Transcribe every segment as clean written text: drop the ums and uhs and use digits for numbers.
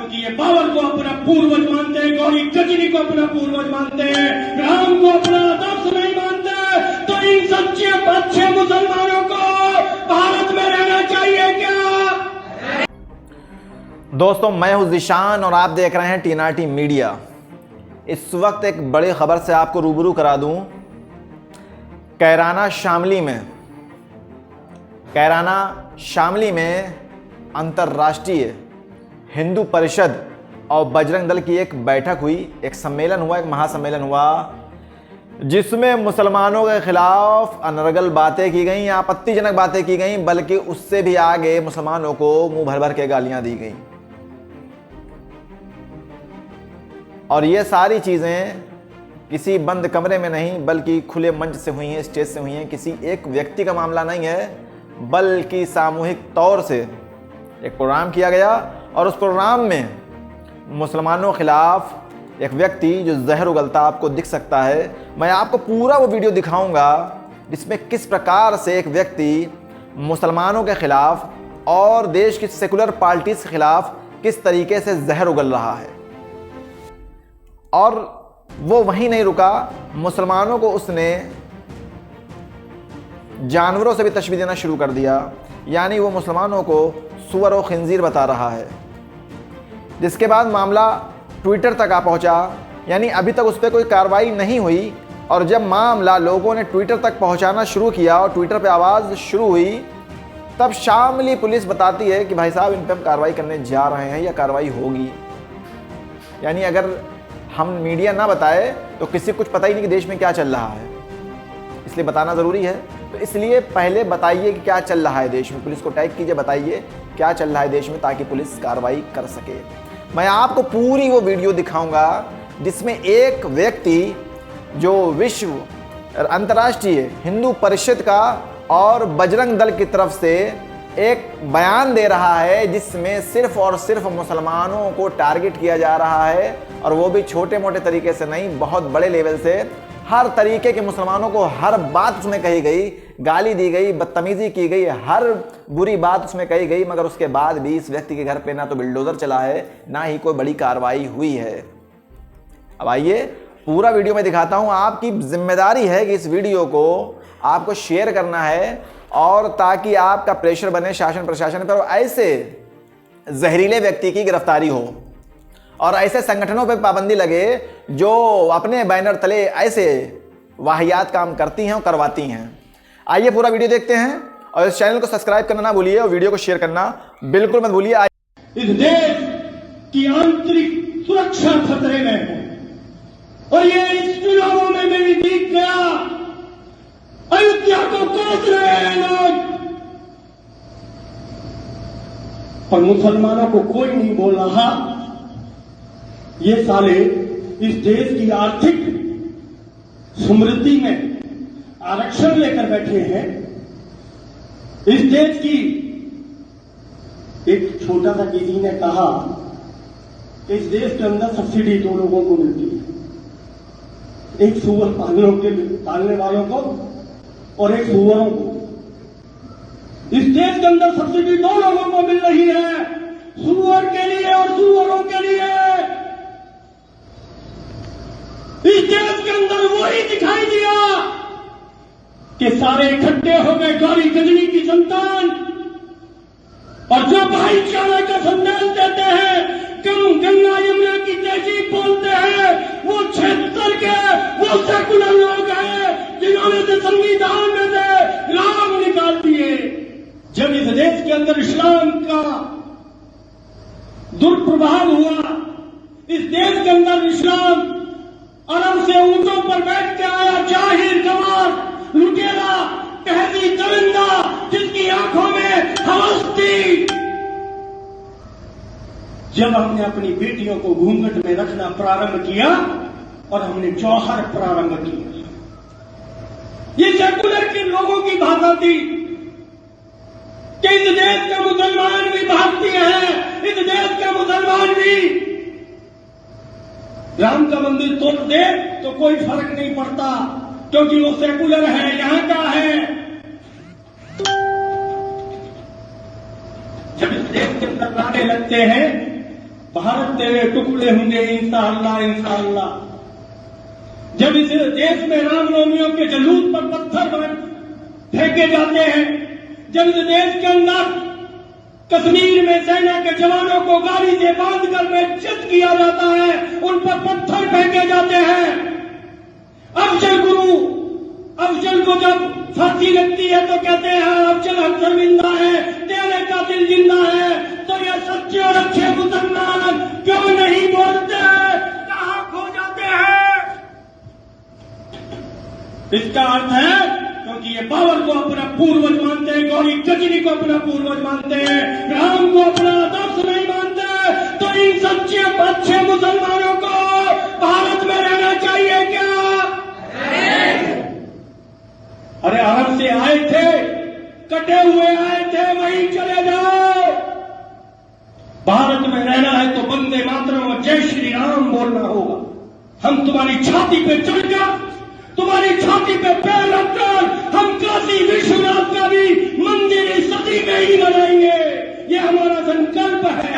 क्योंकि ये बाबर को अपना पूर्वज मानते हैं, गौरी गजनी को अपना पूर्वज मानते हैं, राम को अपना आदर्श नहीं मानते। तो इन सच्चे अच्छे मुसलमानों को भारत में रहना चाहिए क्या? दोस्तों, मैं हूं ज़ीशान और आप देख रहे हैं टीएनआरटी मीडिया। इस वक्त एक बड़ी खबर से आपको रूबरू करा दूं। कैराना शामली में अंतर्राष्ट्रीय हिंदू परिषद और बजरंग दल की एक बैठक हुई, एक सम्मेलन हुआ, एक महासम्मेलन हुआ, जिसमें मुसलमानों के खिलाफ अनर्गल बातें की गई, आपत्तिजनक बातें की गई, बल्कि उससे भी आगे मुसलमानों को मुंह भर भर के गालियां दी गई। और ये सारी चीज़ें किसी बंद कमरे में नहीं बल्कि खुले मंच से हुई हैं, स्टेज से हुई हैं। किसी एक व्यक्ति का मामला नहीं है, बल्कि सामूहिक तौर से एक प्रोग्राम किया गया और उस प्रोग्राम में मुसलमानों के खिलाफ एक व्यक्ति जो जहर उगलता आपको दिख सकता है। मैं आपको पूरा वो वीडियो दिखाऊंगा जिसमें किस प्रकार से एक व्यक्ति मुसलमानों के खिलाफ और देश की सेकुलर पार्टीज के खिलाफ किस तरीके से जहर उगल रहा है। और वो वहीं नहीं रुका, मुसलमानों को उसने जानवरों से भी तशबीह देना शुरू कर दिया। यानी वो मुसलमानों को सुअर और खिंजीर बता रहा है, जिसके बाद मामला ट्विटर तक आ पहुंचा। यानी अभी तक उस पर कोई कार्रवाई नहीं हुई, और जब मामला लोगों ने ट्विटर तक पहुंचाना शुरू किया और ट्विटर पे आवाज़ शुरू हुई, तब शामली पुलिस बताती है कि भाई साहब, इन पर हम कार्रवाई करने जा रहे हैं या कार्रवाई होगी। यानी अगर हम मीडिया ना बताए तो किसी कुछ पता ही नहीं कि देश में क्या चल रहा है, इसलिए बताना ज़रूरी है। तो इसलिए पहले बताइए कि क्या चल रहा है देश में, पुलिस को टैग कीजिए, बताइए क्या चल रहा है देश में, ताकि पुलिस कार्रवाई कर सके। मैं आपको पूरी वो वीडियो दिखाऊंगा जिसमें एक व्यक्ति जो विश्व अंतर्राष्ट्रीय हिंदू परिषद का और बजरंग दल की तरफ से एक बयान दे रहा है, जिसमें सिर्फ और सिर्फ मुसलमानों को टारगेट किया जा रहा है, और वो भी छोटे मोटे तरीके से नहीं, बहुत बड़े लेवल से। हर तरीके के मुसलमानों को हर बात उसमें कही गई, गाली दी गई, बदतमीजी की गई, हर बुरी बात उसमें कही गई, मगर उसके बाद भी इस व्यक्ति के घर पे ना तो बिल्डोजर चला है, ना ही कोई बड़ी कार्रवाई हुई है। अब आइए पूरा वीडियो में दिखाता हूं। आपकी जिम्मेदारी है कि इस वीडियो को आपको शेयर करना है, और ताकि आपका प्रेशर बने शासन प्रशासन पर, ऐसे जहरीले व्यक्ति की गिरफ्तारी हो और ऐसे संगठनों पर पाबंदी लगे जो अपने बैनर तले ऐसे वाहियात काम करती हैं और करवाती हैं। आइए पूरा वीडियो देखते हैं, और इस चैनल को सब्सक्राइब करना ना भूलिए और वीडियो को शेयर करना बिल्कुल मत भूलिए। इस देश की आंतरिक सुरक्षा खतरे में है, और ये इस चुनावों में भी दिख गया। अयोध्या को कोस रहे हैं लोग, और मुसलमानों को कोई नहीं बोल रहा। ये साले इस देश की आर्थिक समृद्धि में आरक्षण लेकर बैठे हैं। इस देश की, एक छोटा सा किसी ने कहा कि इस देश के अंदर सब्सिडी 2 लोगों को मिलती है, एक सुअर पालने वालों को और एक सुअरों को। इस देश के अंदर सब्सिडी 2 लोगों को मिल रही है, सुअर के लिए और सुअरों के लिए। इस देश के अंदर वही दिखाई दिया कि सारे इकट्ठे हो गए गौरी गजनी की संतान, और जो भाईचारे का संदेश देते हैं, कम गंगा यमुना की तहजीब बोलते हैं, वो क्षेत्र के वो सेकुलर लोग हैं जिन्होंने से संविधान में से राम निकाल दिए। जब इस देश के अंदर इस्लाम का दुर्प्रभाव हुआ, इस देश के अंदर इस्लाम अरब से ऊंटों पर बैठ के आया, जाहिर गवार, लुटेरा, कहती दरिंदा, जिसकी आंखों में हवस थी। जब हमने अपनी बेटियों को घूंघट में रखना प्रारंभ किया और हमने जौहर प्रारंभ किया, ये सेकुलर के लोगों की भाषा थी कि इस देश के मुसलमान भी भारतीय हैं, इस देश के मुसलमान भी राम का मंदिर तोड़ दे तो कोई फर्क नहीं पड़ता, क्योंकि वो सेकुलर है, यहां का है। जब इस देश के अंदर नारे लगते हैं भारत तेरे टुकड़े होंगे इंशाअल्लाह इंशाअल्लाह। जब इस देश में रामनवमियों के जुलूस पर पत्थर फेंके जाते हैं, जब इस देश के अंदर कश्मीर में सेना के जवानों को गाड़ी से बांधकर बेइज्जत किया जाता है, उन पर पत्थर फेंके जाते हैं, अफजल को जब फांसी लगती है तो कहते हैं अफजल हम शर्मिंदा है, तेरे कातिल जिंदा है। तो ये सच्चे और अच्छे मुसलमान क्यों नहीं बोलते, कहां खो जाते हैं? इसका अर्थ है क्योंकि ये बाबर को अपना पूर्वज मानते हैं, गौरी कजरी को अपना पूर्वज मानते हैं, राम को अपना आदर्श नहीं मानते। तो इन सच्चे अच्छे मुसलमानों को भारत में रहना चाहिए क्या? अरे अरब से आए थे, कटे हुए आए थे, वहीं चले जाओ। भारत में रहना है तो वंदे मातरम और जय श्री राम बोलना होगा। हम तुम्हारी छाती पे चढ़कर, तुम्हारी छाती पे पैर रखकर हम काशी विश्वनाथ का भी मंदिर इस सदी में ही बनाएंगे। ये हमारा संकल्प है।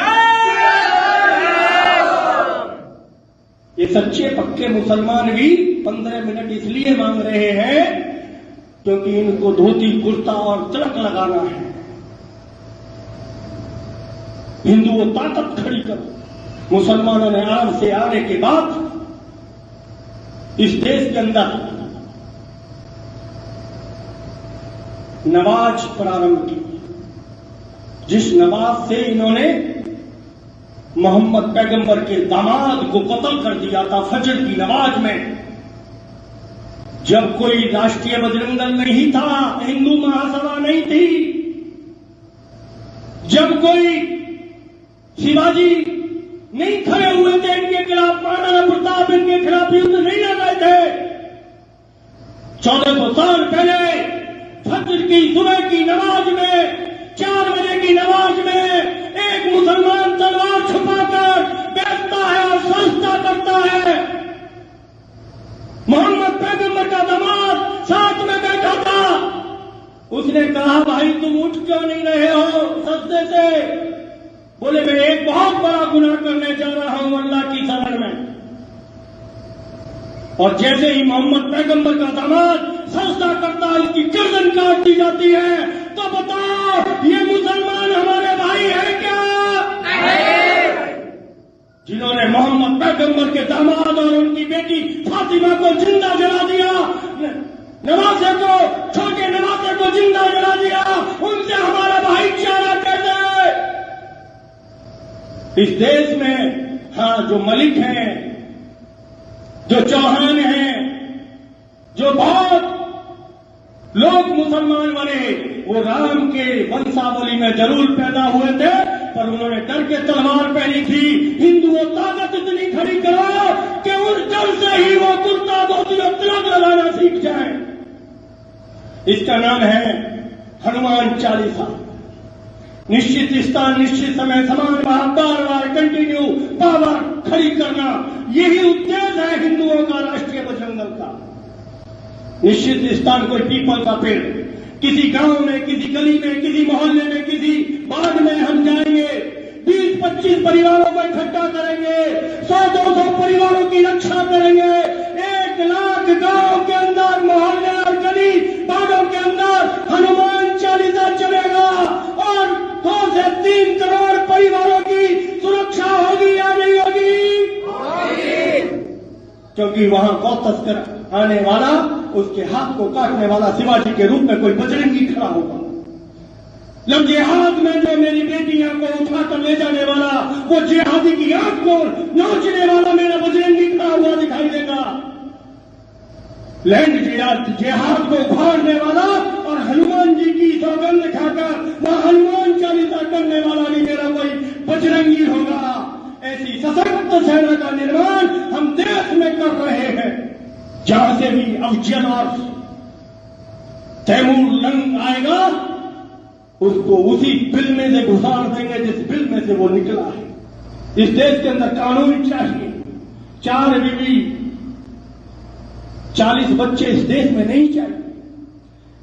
ये सच्चे पक्के मुसलमान भी 15 मिनट इसलिए मांग रहे हैं क्योंकि इनको धोती कुर्ता और तिलक लगाना है। हिंदुओं ताकत खड़ी करो। मुसलमानों ने अरब से आने के बाद इस देश के अंदर नमाज प्रारंभ की, जिस नमाज से इन्होंने मोहम्मद पैगंबर के दामाद को कत्ल कर दिया था फजर की नमाज में। जब कोई राष्ट्रीय बजरंग दल नहीं था, हिंदू महासभा नहीं थी, जब कोई शिवाजी नहीं खड़े हुए थे इनके खिलाफ, महाराणा प्रताप इनके खिलाफ युद्ध नहीं लड़ रहे थे, 1400 साल पहले फजर की सुबह की नमाज में, 4 बजे की नमाज में एक मुसलमान तलवार छुपाकर बैठता है और सजदा करता है। मोहम्मद पैगंबर का दामाद साथ में बैठा था। उसने कहा भाई तुम उठ क्यों नहीं रहे हो सजदे से? बोले मैं एक बहुत बड़ा गुनाह करने जा रहा हूं अल्लाह की शरण में। और जैसे ही मोहम्मद पैगंबर का दामाद सजदा करता है, उसकी गर्दन काट दी जाती है। तो बताओ ये मुसलमान हमारे भाई है क्या? जिन्होंने मोहम्मद पैगंबर के दामाद और उनकी बेटी फातिमा को जिंदा जला दिया, नवासे को, छोटे नवासे को जिंदा जला दिया, उनसे हमारा भाईचारा कैसे? इस देश में जो मलिक हैं, जो चौहान हैं, जो बहुत लोग मुसलमान बने, वो राम के वंशावली में जरूर पैदा हुए थे, पर उन्होंने डर के तलवार पहनी थी। हिंदुओं ताकत इतनी खड़ी करो कि उस डर से ही वो कुर्ता धोती और तिलक लगाना सीख जाए। इसका नाम है हनुमान चालीसा। निश्चित स्थान, निश्चित समय, समान भाव, बार बार कंटिन्यू पावर खड़ी करना, यही उद्देश्य है हिंदुओं का राष्ट्रीय बजरंग दल का। निश्चित स्थान कोई पीपल का पेड़, किसी गांव में, किसी गली में, किसी मोहल्ले में, किसी बाग में हम जाएंगे, 20-25 परिवारों को इकट्ठा करेंगे, 100-200 परिवारों की रक्षा करेंगे। 1 लाख गांव के अंदर, मोहल्ले और गली बागों के अंदर हनुमान चालीसा चलेगा और 2 से 3 करोड़ परिवारों की सुरक्षा होगी या नहीं होगी? क्योंकि वहां गौ तस्कर आने वाला, उसके हाथ को काटने वाला शिवाजी के रूप में कोई बजरंगी खड़ा होगा। जब जिहाद में जो मेरी बेटियां को उठाकर ले जाने वाला, वो जिहादी की आंख को नोचने वाला मेरा बजरंगी खड़ा हुआ दिखाई देगा। लैंड जिहाद को उखाड़ने वाला और हनुमान जी की सौगंध खाकर वह हनुमान चालीसा करने वाला भी मेरा कोई बजरंगी होगा। ऐसी सशक्त सेना का निर्माण हम देश में कर रहे हैं, जहां से भी अफजल और तैमूर लंग आएगा, उसको उसी बिल में से घुसाड़ देंगे जिस बिल में से वो निकला है। इस देश के अंदर कानून चाहिए। 4 बीवी 40 बच्चे इस देश में नहीं चाहिए।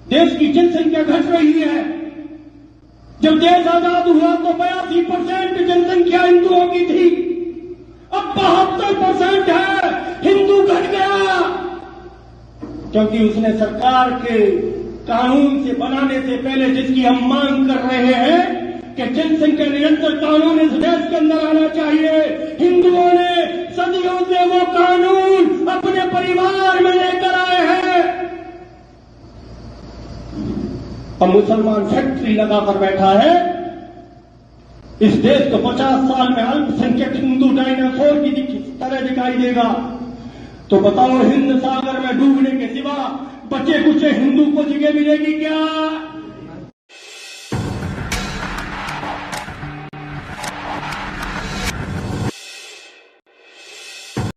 देश की जनसंख्या घट रही है। जब देश आजाद हुआ तो 82% जनसंख्या हिंदुओं की थी। 10% है, हिंदू घट गया। क्योंकि उसने सरकार के कानून से बनाने से पहले जिसकी हम मांग कर रहे हैं कि जनसंख्या नियंत्रण कानून इस देश के अंदर आना चाहिए, हिंदुओं ने सदियों से वो कानून अपने परिवार में लेकर आए हैं। अब मुसलमान फैक्ट्री लगाकर बैठा है। इस देश को 50 साल में अल्पसंख्यक हिंदू डायनासोर की तरह दिखाई देगा। तो बताओ, हिंद सागर में डूबने के सिवा बचे कुछ हिंदू को जगह मिलेगी क्या?